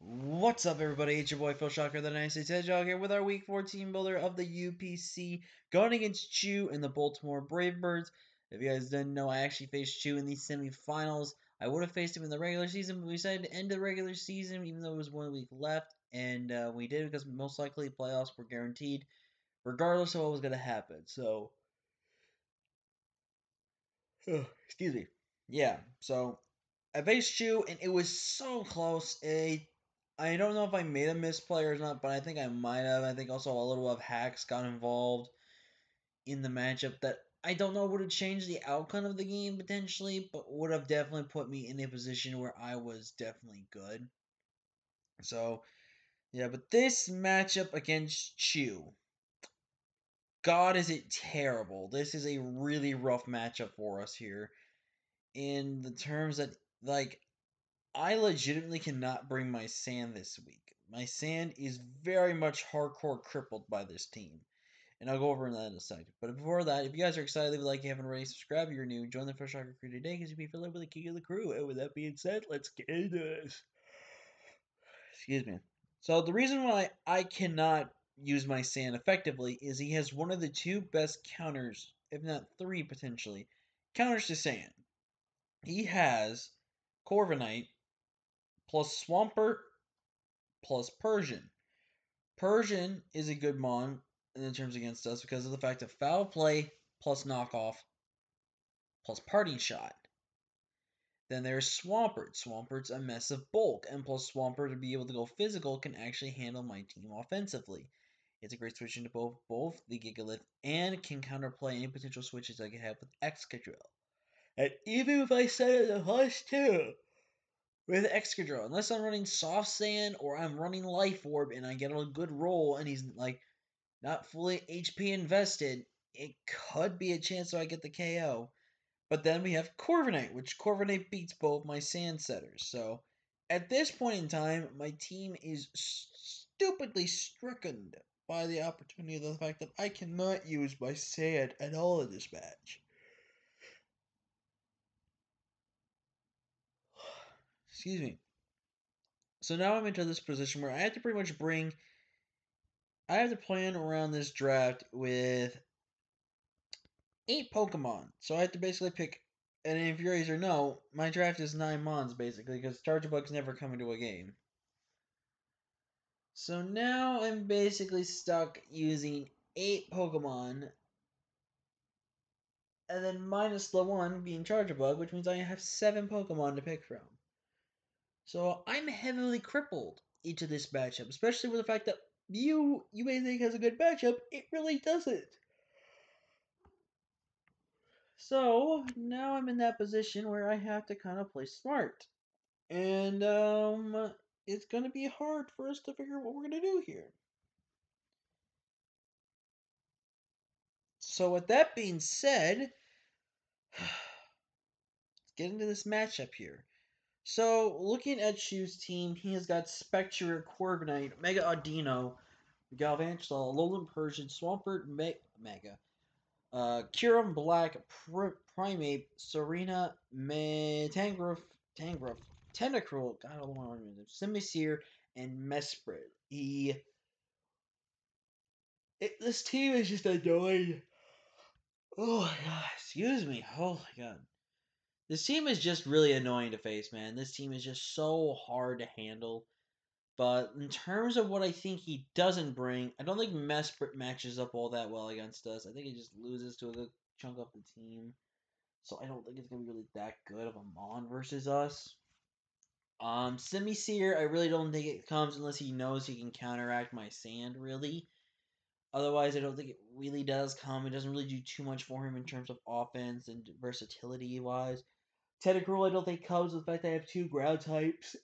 What's up, everybody? It's your boy Phil Shocker, the United States Hedgehog, here with our Week 4 team builder of the UPC, going against Chew and the Baltimore Bravebirds. If you guys didn't know, I actually faced Chew in the semifinals. I would have faced him in the regular season, but we decided to end the regular season, even though it was 1 week left, and we did because most likely playoffs were guaranteed, regardless of what was going to happen. So, excuse me. Yeah, so I faced you, and it was so close. I don't know if I made a misplay or not, but I think I might have. I think also a little of hacks got involved in the matchup that I don't know would have changed the outcome of the game potentially, but would have definitely put me in a position where I was definitely good. So, yeah, but this matchup against Chew, God, is it terrible. This is a really rough matchup for us here in the terms that, like, I legitimately cannot bring my sand this week. My sand is very much hardcore crippled by this team. And I'll go over that in a second. But before that, if you guys are excited, leave a like if you haven't already, subscribe if you're new, join the Fresh Shocker crew today because you'll be filled with the king of the crew. And with that being said, let's get into this. Excuse me. So the reason why I cannot use my sand effectively is he has one of the two best counters, if not three potentially, counters to sand. He has Corviknight plus Swampert plus Persian. Persian is a good mon in terms against us because of the fact of foul play plus knockoff plus parting shot. Then there's Swampert. Swampert's a mess of bulk, and plus Swampert to be able to go physical can actually handle my team offensively. It's a great switch into both the Gigalith and can counterplay any potential switches I could have with Excadrill. And even if I set it a +2 with Excadrill, unless I'm running Soft Sand or I'm running Life Orb and I get a good roll and he's like not fully HP invested, it could be a chance that I get the KO. But then we have Corviknight, which Corviknight beats both my Sand Setters. So at this point in time, my team is stupidly stricken by the opportunity of the fact that I cannot use my Sand at all in this match. Excuse me. So now I'm into this position where I have to pretty much I have to plan around this draft with 8 Pokemon. So I have to basically pick. And if you guys know, my draft is 9 Mons basically because Chargebug's never come into a game. So now I'm basically stuck using 8 Pokemon, and then minus the one being Chargebug, which means I have 7 Pokemon to pick from. So I'm heavily crippled into this matchup, especially with the fact that you may think has a good matchup, it really doesn't. So now I'm in that position where I have to kind of play smart. And it's gonna be hard for us to figure out what we're gonna do here. So with that being said, let's get into this matchup here. So looking at Shu's team, he has got Spectre, Corviknight, Mega Audino, Galvantula, Alolan Persian, Swampert, Mega, Kyurem Black, Primeape, Serena, Tangrowth, Tentacruel, God, I don't want to remember them, Simisear, and Mesprit. This team is just annoying. Oh my god, excuse me. Oh my god. This team is just really annoying to face, man. This team is just so hard to handle. But in terms of what I think he doesn't bring, I don't think Mesprit matches up all that well against us. I think he just loses to a good chunk of the team. So I don't think it's gonna be really that good of a Mon versus us. Simisear, I really don't think it comes unless he knows he can counteract my sand, really. Otherwise, I don't think it really does come. It doesn't really do too much for him in terms of offense and versatility wise. Tentacruel, I don't think comes with the fact that I have 2 ground types.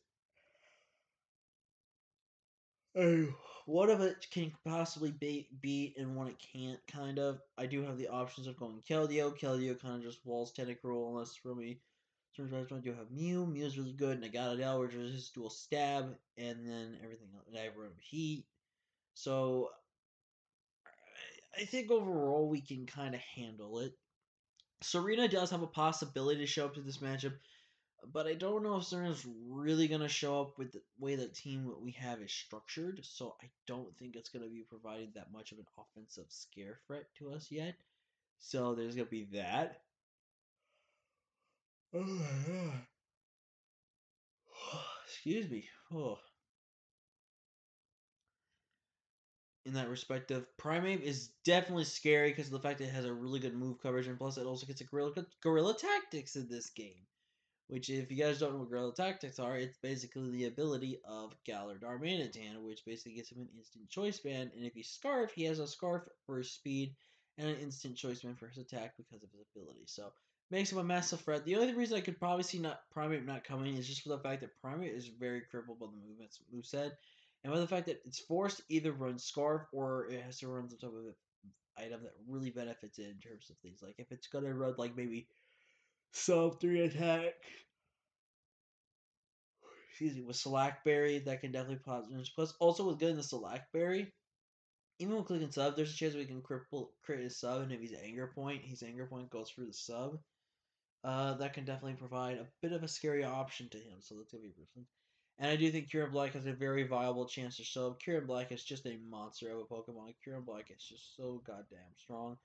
Oh, one of it can possibly beat and one it can't, kind of. I do have the options of going Keldeo. Keldeo kind of just walls Tentacruel unless for me. Sometimes I do have Mew. Mew's really good, and I got it out, which is his dual stab, and then everything else. And I have Room Heat. So I think overall we can kind of handle it. Serena does have a possibility to show up to this matchup. But I don't know if Cerner's really going to show up with the way the team we have is structured. So I don't think it's going to be providing that much of an offensive scare threat to us yet. So there's going to be that. Excuse me. Oh. In that respective, Primate is definitely scary because of the fact that it has a really good move coverage, and plus it also gets a guerrilla tactics in this game. Which, if you guys don't know what guerrilla tactics are, it's basically the ability of Galar Darmanitan, which basically gives him an instant choice band, and if he's Scarf, he has a Scarf for his speed and an instant choice band for his attack because of his ability. So makes him a massive threat. The only reason I could probably see Primate not coming is just for the fact that Primate is very crippled by the moveset, and by the fact that it's forced to either run Scarf or it has to run some type of item that really benefits it in terms of things. Like if it's gonna run like maybe sub 3 attack, excuse me, with Slackberry, that can definitely positive. Plus, also with getting the Slackberry, even with clicking sub, there's a chance we can crit his sub, and if he's Anger Point, his Anger Point goes through the sub. That can definitely provide a bit of a scary option to him, so that's gonna be interesting. And I do think Kieran Black has a very viable chance to show up. Kieran Black is just a monster of a Pokemon. Kieran Black is just so goddamn strong.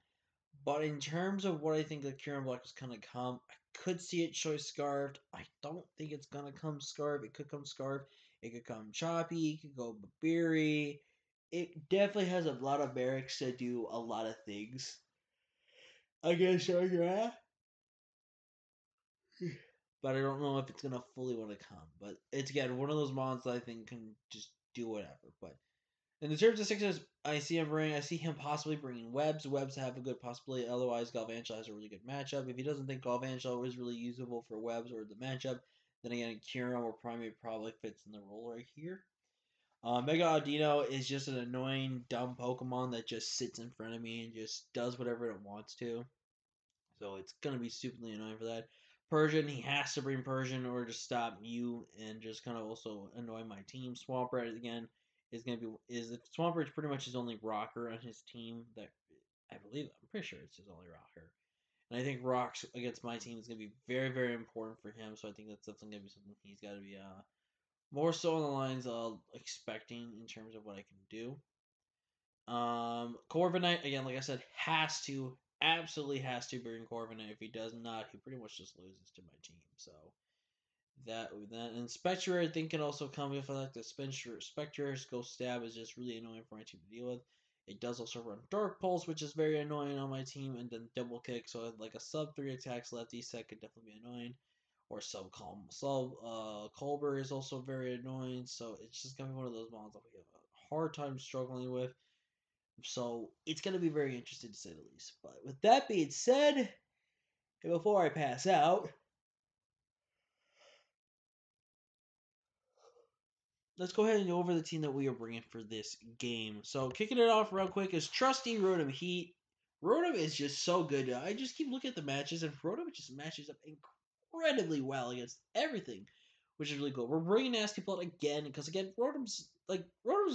But in terms of what I think the Kieran Black is gonna come, I could see it choice scarved. I don't think it's gonna come scarved. It could come scarved. It could come choppy. It could go Babiri. It definitely has a lot of barracks to do a lot of things. I guess show you that. But I don't know if it's gonna fully want to come. But it's again one of those mons that I think can just do whatever. But in the terms of Sixers, I see him possibly bringing Webs. Webs have a good possibility. Otherwise, Galvantula has a really good matchup. If he doesn't think Galvantula is really usable for Webs or the matchup, then again, Kieran or Primate probably fits in the role right here. Mega Audino is just an annoying, dumb Pokemon that just sits in front of me and just does whatever it wants to. So it's gonna be stupidly annoying for that. Persian, he has to bring Persian in order to stop you and just kind of also annoy my team. Swampert again is gonna be Swampert is pretty much his only rocker on his team that I believe I'm pretty sure it's his only rocker. And I think rocks against my team is gonna be very, very important for him. So I think that's definitely gonna be something he's gotta be more so on the lines of expecting in terms of what I can do. Corviknight again, like I said, absolutely has to bring Corviknight. If he does not, he pretty much just loses to my team. So that and Spectre I think can also come with like the Spectre's Ghost Stab is just really annoying for my team to deal with. It does also run Dark Pulse, which is very annoying on my team, and then Double Kick. So like a sub 3 attacks lefty set could definitely be annoying. Or Colbur is also very annoying. So it's just gonna be one of those models that we have a hard time struggling with. So it's going to be very interesting to say the least. But with that being said, and before I pass out, let's go ahead and go over the team that we are bringing for this game. So kicking it off real quick is Trusty Rotom Heat. Rotom is just so good. I just keep looking at the matches, and Rotom just matches up incredibly well against everything, which is really cool. We're bringing Nasty Plot again because again, Rotom's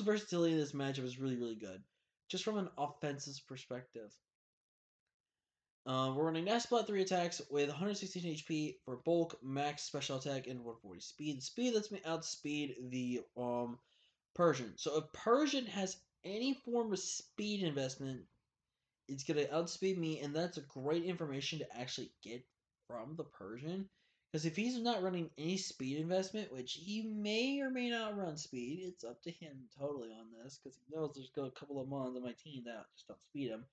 versatility in this matchup is really really good, just from an offensive perspective. We're running Splat 3 attacks with 116 HP for bulk, max special attack, and 140 speed. The speed lets me outspeed the Persian. So if Persian has any form of speed investment, it's gonna outspeed me, and that's a great information to actually get from the Persian. Because if he's not running any speed investment, which he may or may not run speed, it's up to him totally on this, because he knows there's got a couple of mons on my team that just outspeed him.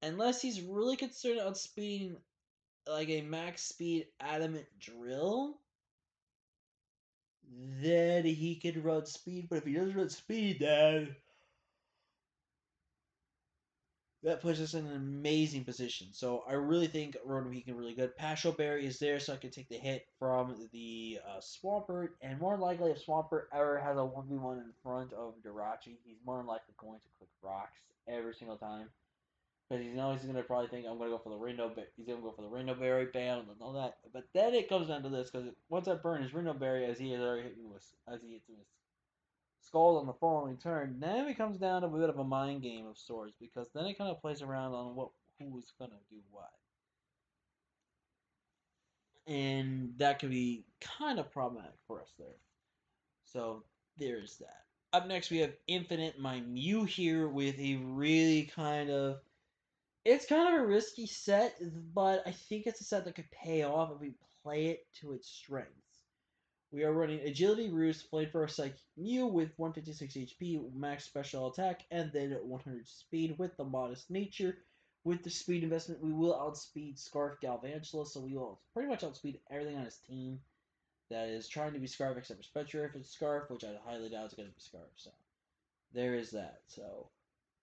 Unless he's really concerned about speeding like a max speed adamant drill, then he could run speed. But if he doesn't run speed, then that puts us in an amazing position. So I really think Rotom can really good. Pasho Berry is there, so I can take the hit from the Swampert. And more likely, if Swampert ever has a 1v1 in front of Jirachi, he's more than likely going to click rocks every single time. Because he's always going to probably think I'm going to go for the rainbow. He's going to go for the rainbow berry bam and all that. But then it comes down to this because once I burn his rainbow berry, as he has already hit me with, as he hits me with Scald on the following turn, then it comes down to a bit of a mind game of sorts because then it kind of plays around on who's going to do what. and that could be kind of problematic for us there. So there's that. Up next, we have Infinite, my Mew here with a really it's kind of a risky set, but I think it's a set that could pay off if we play it to its strengths. We are running Agility Roost, Flamethrower Psychic Mew with 156 HP, max special attack, and then 100 speed with the modest nature. With the speed investment, we will outspeed Scarf Galvantula, so we will pretty much outspeed everything on his team that is trying to be Scarf except for Spectre if it's Scarf, which I highly doubt is going to be Scarf. So there is that. So,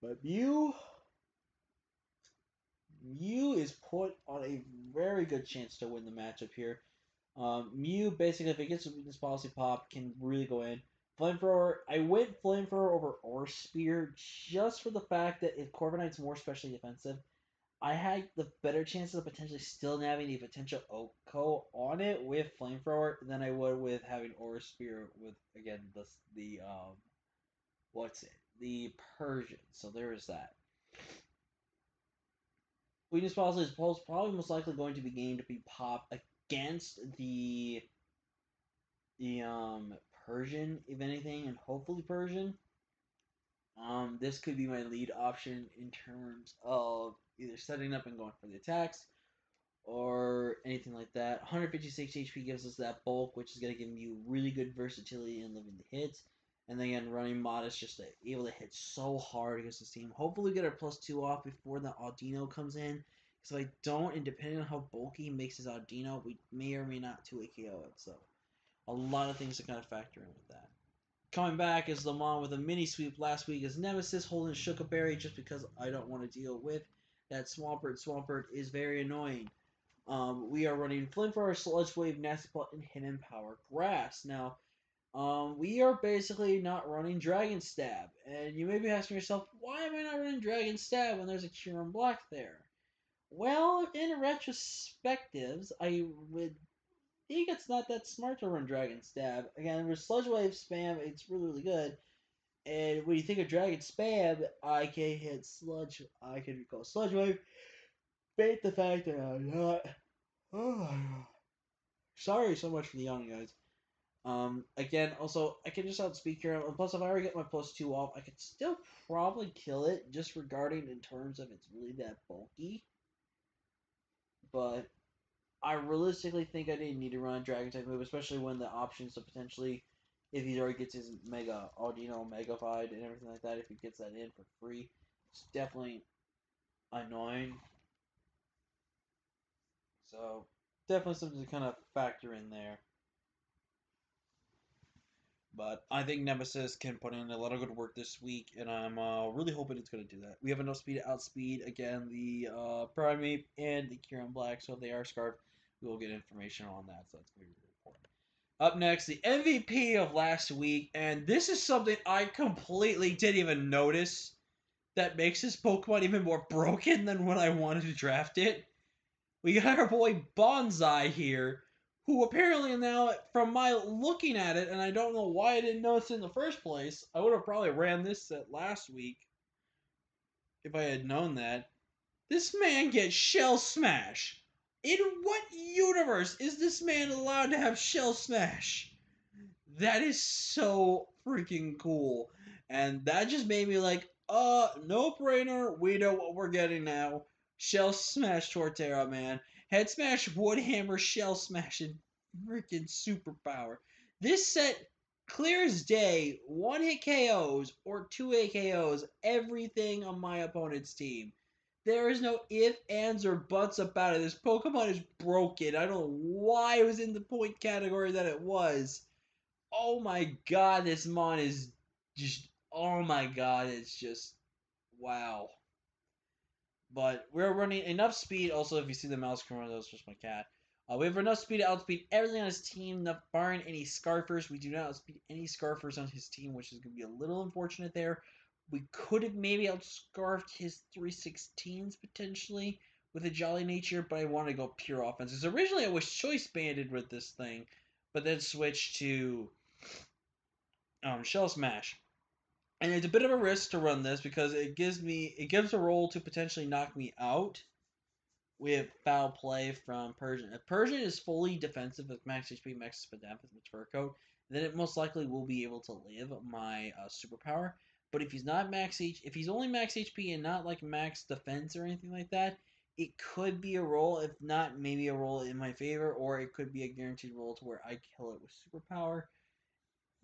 but Mew is put on a very good chance to win the matchup here. Mew basically, if it gets a weakness policy pop, can really go in. Flamethrower, I went Flamethrower over Ore Spear just for the fact that if Corviknight's more specially defensive, I had the better chances of potentially still having a potential Oko on it with Flamethrower than I would with having Ore Spear with again the what's it the Persian. So there is that. Weakness policy is probably most likely going to be gained to be pop against the Persian, if anything, and hopefully Persian. This could be my lead option in terms of either setting up and going for the attacks or anything like that. 156 HP gives us that bulk, which is going to give you really good versatility in living the hits. And then again, running Modest just to able to hit so hard against this team. Hopefully, we get our +2 off before the Audino comes in. Because if I don't, and depending on how bulky he makes his Audino, we may or may not 2 KO it. So, a lot of things to kind of factor in with that. Coming back is Lamont with a mini sweep last week as Nemesis holding Shukaberry just because I don't want to deal with that Swampert. Swampert is very annoying. We are running Flamethrower, Sludge Wave, Nasty Plot, and Hidden Power Grass. Now, we are basically not running Dragon Stab. And you may be asking yourself, why am I not running Dragon Stab when there's a Kyurem Black there? Well, in retrospectives, I would think it's not that smart to run Dragon Stab. Again, with Sludge Wave spam, it's really, really good. And when you think of Dragon Spam, I can hit Sludge. I can recall Sludge Wave. Bait the fact that I'm not. Oh, sorry so much for the yawning, guys. Again, also, I can just outspeed here. And plus, if I already get my +2 off, I could still probably kill it, just regarding in terms of it's really that bulky. But I realistically think I didn't need to run a Dragon type move, especially when the options to potentially, if he already gets his Mega Audino Megafied and everything like that, if he gets that in for free, it's definitely annoying. So, definitely something to kind of factor in there. But I think Nemesis can put in a lot of good work this week, and I'm really hoping it's going to do that. We have enough speed to outspeed, again, the Primate and the Kyurem Black, so if they are Scarf, we will get information on that, so that's going to be really important. Up next, the MVP of last week, and this is something I completely didn't even notice that makes this Pokemon even more broken than when I wanted to draft it. We got our boy Bonsai here, who apparently now, from my looking at it, and I don't know why I didn't notice it in the first place, I would have probably ran this set last week if I had known that. This man gets Shell Smash. In what universe is this man allowed to have Shell Smash? That is so freaking cool. And that just made me like, no brainer. We know what we're getting now. Shell Smash Torterra, man. Head Smash, Wood Hammer, Shell Smash, and freaking Superpower. This set, clear as day, 1-hit KOs or 2-hit KOs everything on my opponent's team. There is no ifs, ands, or buts about it. This Pokemon is broken. I don't know why it was in the point category that it was. Oh my god, this mon is just. Oh my god, it's just. Wow. But we're running enough speed. Also, if you see the mouse camera, that was just my cat. We have enough speed to outspeed everything on his team, not barring any Scarfers. We do not outspeed any Scarfers on his team, which is going to be a little unfortunate there. We could have maybe outscarfed his 316s potentially with a Jolly Nature, but I wanted to go pure offense. Because originally I was choice banded with this thing, but then switched to Shell Smash. And it's a bit of a risk to run this because it gives a roll to potentially knock me out. We have foul play from Persian. If Persian is fully defensive with max HP, max speed, with fur coat, then it most likely will be able to live my superpower. But if he's not if he's only max HP and not like max defense or anything like that, it could be a roll. If not, maybe a roll in my favor, or it could be a guaranteed roll to where I kill it with superpower.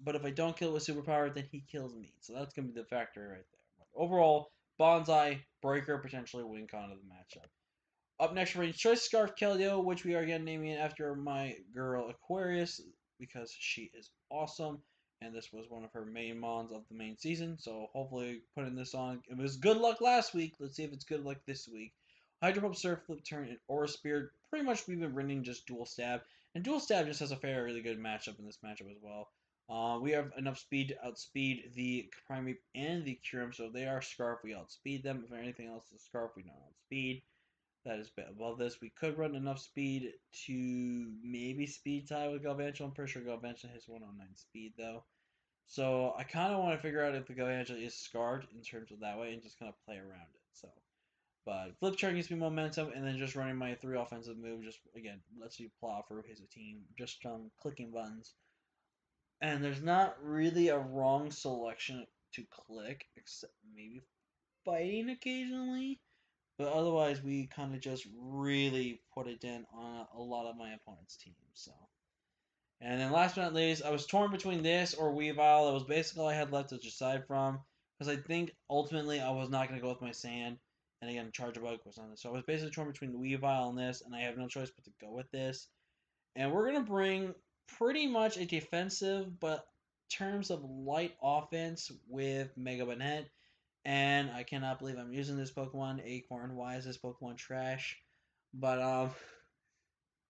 But if I don't kill it with superpower, then he kills me. So that's gonna be the factor right there. But overall, Bonsai, Breaker, potentially win con of the matchup. Up next, Range Choice Scarf Keldeo, which we are again naming it after my girl Aquarius because she is awesome. And this was one of her main mons of the main season. So hopefully putting this on. It was good luck last week. Let's see if it's good luck this week. Hydro Pump, Surf, Flip, Turn, and Aura Spear. Pretty much we've been running just Dual Stab. And Dual Stab just has a really good matchup in this matchup as well. We have enough speed to outspeed the Primeape and the Curum. So they are Scarf. We outspeed them. If anything else is Scarf, we don't outspeed. That is above this. We could run enough speed to maybe speed tie with Galvantula. I'm pretty sure Galvantula has 109 speed though. So I kind of want to figure out if the Galvantula is scarred in terms of that way and just kind of play around it. So, but Flip Chart gives me momentum, and then just running my 3 offensive moves just again lets you plow through his team just clicking buttons. And there's not really a wrong selection to click except maybe fighting occasionally. But otherwise, we kind of just really put it in on a lot of my opponent's teams. So, and then last but not least, I was torn between this or Weavile. That was basically all I had left to decide from because I think ultimately I was not going to go with my Sand. And again, Charge Bug was on this, so I was basically torn between Weavile and this, and I have no choice but to go with this. And we're gonna bring pretty much a defensive, but terms of light offense with Mega Banette. And I cannot believe I'm using this Pokemon, Acorn. Why is this Pokemon trash? But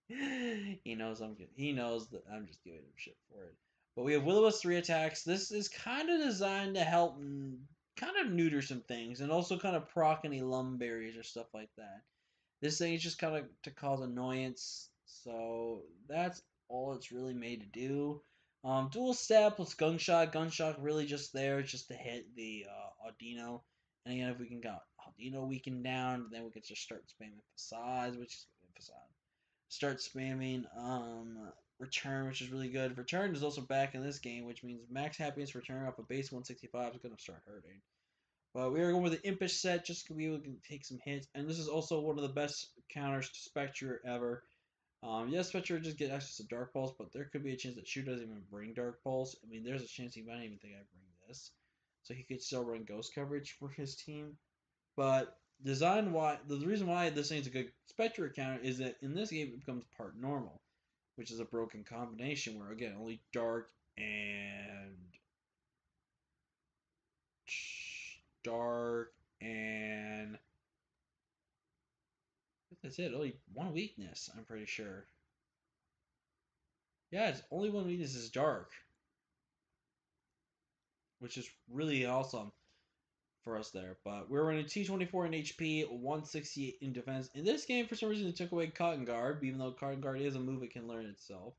he knows he knows that I'm just giving him shit for it. But we have Will-O-Wisp 3 attacks. This is kind of designed to help kind of neuter some things and also kind of proc any Lumberries or stuff like that. This thing is just kind of to cause annoyance. So that's all it's really made to do. Dual stab plus gunshot. Gunshot really just there just to hit the Audino. And again, if we can get Audino weakened down, then we can just start spamming Facade, which is Facade. Start spamming Return, which is really good. Return is also back in this game, which means max happiness return off a base 165 is going to start hurting. But we are going with the Impish set just to be able to take some hits. And this is also one of the best counters to Spectre ever. Yes, Spectre just get access to Dark Pulse, but there could be a chance that Shu doesn't even bring Dark Pulse. I mean, there's a chance he might even think I bring this. So he could still run Ghost coverage for his team. But the reason why this thing's a good Spectre counter is that in this game it becomes part normal, which is a broken combination where, again, only Dark and Dark and that's it. Only one weakness, I'm pretty sure. Yeah, it's only one weakness is dark, which is really awesome for us there. But we're running 224 in HP, 168 in defense. In this game, for some reason, it took away Cotton Guard, even though Cotton Guard is a move it can learn itself.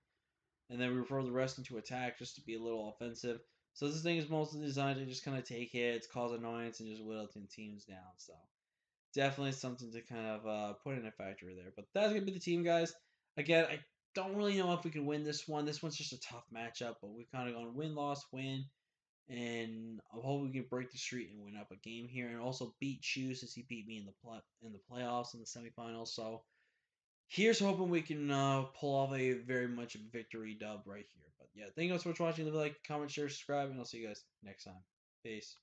And then we refer the rest into attack just to be a little offensive. So this thing is mostly designed to just kind of take hits, cause annoyance, and just whittle teams down. So definitely something to kind of put in a factor there. But that's going to be the team, guys. Again, I don't really know if we can win this one. This one's just a tough matchup, but we've kind of gone win, loss, win. And I hope we can break the streak and win up a game here, and also beat Chu since he beat me in the playoffs in the semifinals. So here's hoping we can pull off a very much victory dub right here. But yeah, thank you guys so much for watching. Leave a like, comment, share, subscribe, and I'll see you guys next time. Peace.